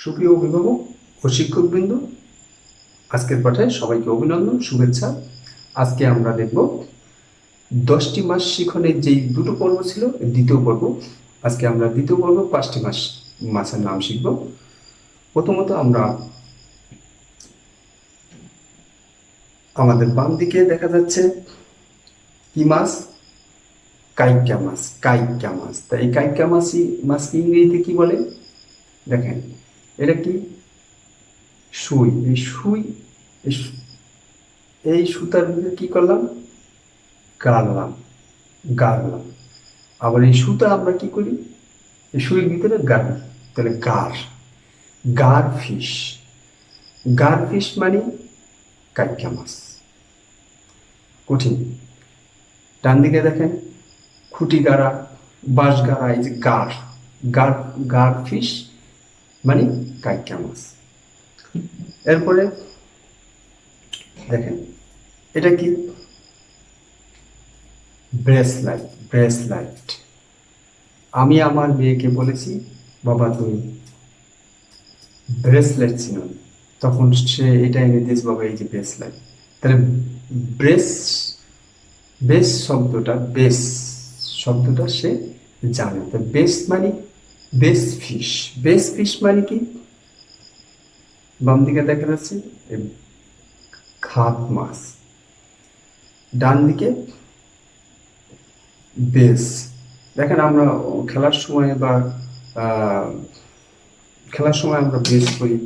সুপ্রিয় অভিভাবক ও শিক্ষকবৃন্দ, আজকের পাঠে সবাইকে অভিনন্দন, শুভেচ্ছা। আজকে আমরা দেখব 10টি মাস শিখনের যেই দুটো পর্ব ছিল, দ্বিতীয় পর্ব। আজকে আমরা দ্বিতীয় পর্ব 5টি মাছের নাম শিখব। প্রথমত আমরা আমাদের বাম দিকে দেখা যাচ্ছে কি মাছ? কাইকা মাছ। কাইকা মাছ। তা এই কাইকা মাছকে ইংরেজিতে কি বলে? দেখেন, এটা কি? সুই। এই সুতার ভিতরে কি করলাম? গাড়লাম। আবার এই সুতা আমরা কি করি? এই সুইয়ের ভিতরে গাড়ি। তাহলে গার ফিশ মানে কাইকা মাছ। কঠিন। ডান দিকে দেখেন খুঁটি গাড়া, বাঁশ গাড়া, এই যে গার ফিশ মানে কাইকা মাছ। এরপরে দেখেন, এটা কি? ব্রেসলাইট। আমি আমার মেয়েকে বলেছি, বাবা তুমি ব্রেসলেট চিনো, তখন সে এটা এনে দিয়েছে, বাবা এই যে ব্রেসলাইট। তাহলে বেস শব্দটা সে জানে। তো বেস ফিশ মানে কি? বাম দিকে দেখা যাচ্ছে খাদ মাছ, ডান দিকে বেস। দেখেন, আমরা খেলার সময় আমরা বেস করি,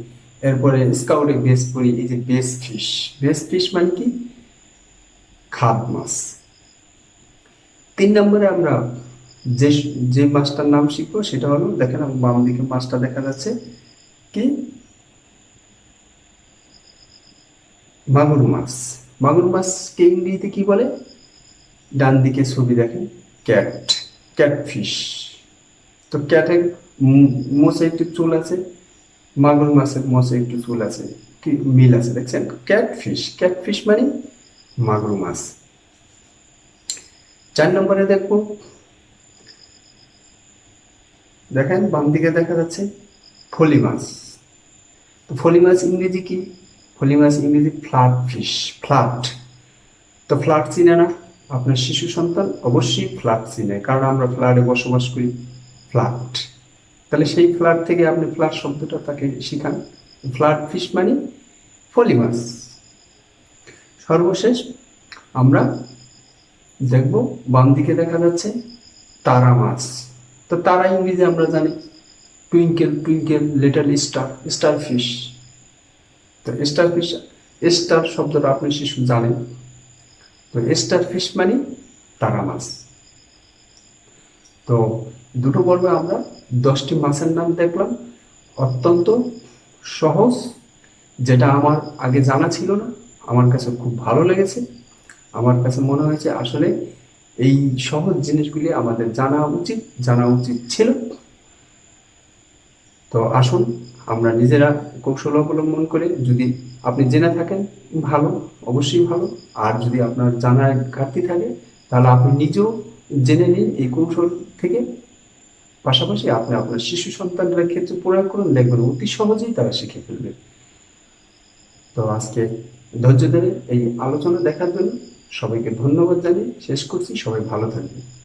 এরপরে স্কাউটে বেস করি। এই যে বেস ফিশ মানে কি? খাদ মাছ। 3 নম্বরে আমরা যে মাছটার নাম শিখবো সেটা হলো, দেখেন বাম দিকে মাছটা দেখা যাচ্ছে কি? মাগুর মাছকে ইংরেজিতে কি বলে? ডান দিকে ছবি দেখেন, ক্যাটফিশ। তো ক্যাটের মোচে একটু চুল আছে, মাগুর মাছের মোচে একটু চুল আছে, কি মিল আছে? দেখছেন, ক্যাটফিশ মানে মাগুর মাছ। 4 নম্বরে দেখবো, দেখেন বাম দিকে দেখা যাচ্ছে ফলি মাছ। তো ফলি মাছ ইংরেজি কি? ফলি মাছ ইংরেজি ফ্ল্যাট। তো ফ্ল্যাট চিনে না? আপনার শিশু সন্তান অবশ্যই ফ্ল্যাট চিনে, কারণ আমরা ফ্ল্যাটে বসবাস করি। ফ্ল্যাট, তাহলে সেই ফ্ল্যাট থেকে আপনি ফ্ল্যাট শব্দটা তাকে শিখান। ফ্ল্যাট ফিশ মানে ফলি মাছ। সর্বশেষ আমরা দেখব, বাম দিকে দেখা যাচ্ছে তারা মাছ। তো তারা ইংরেজি আমরা জানি টুইঙ্কেল লিটল স্টার ফিশ। তো স্টার শব্দটা আপনি শিশু জানেন। তো স্টার ফিশ মানে তারা মাছ। তো দুটো পর্বে আমরা 10টি মাছের নাম দেখলাম, অত্যন্ত সহজ, যেটা আমার আগে জানা ছিল না। আমার কাছে খুব ভালো লেগেছে। আমার কাছে মনে হয়েছে আসলে এই সহজ জিনিসগুলি আমাদের জানা উচিত ছিল। তো আসুন আমরা নিজেরা কৌশল অবলম্বন করে, যদি আপনি জেনে থাকেন ভালো, অবশ্যই ভালো। আর যদি আপনার জানার ঘাটতি থাকে, তাহলে আপনি নিজেও জেনে নিন এই কৌশল থেকে। পাশাপাশি আপনি আপনার শিশু সন্তানদের ক্ষেত্রে প্রয়োগ করুন, দেখবেন অতি সহজেই তারা শিখে ফেলবে। তো আজকে ধৈর্য ধরে এই আলোচনা দেখার জন্য সবাইকে ধন্যবাদ জানিয়ে শেষ করছি। সবাই ভালো থাকবেন।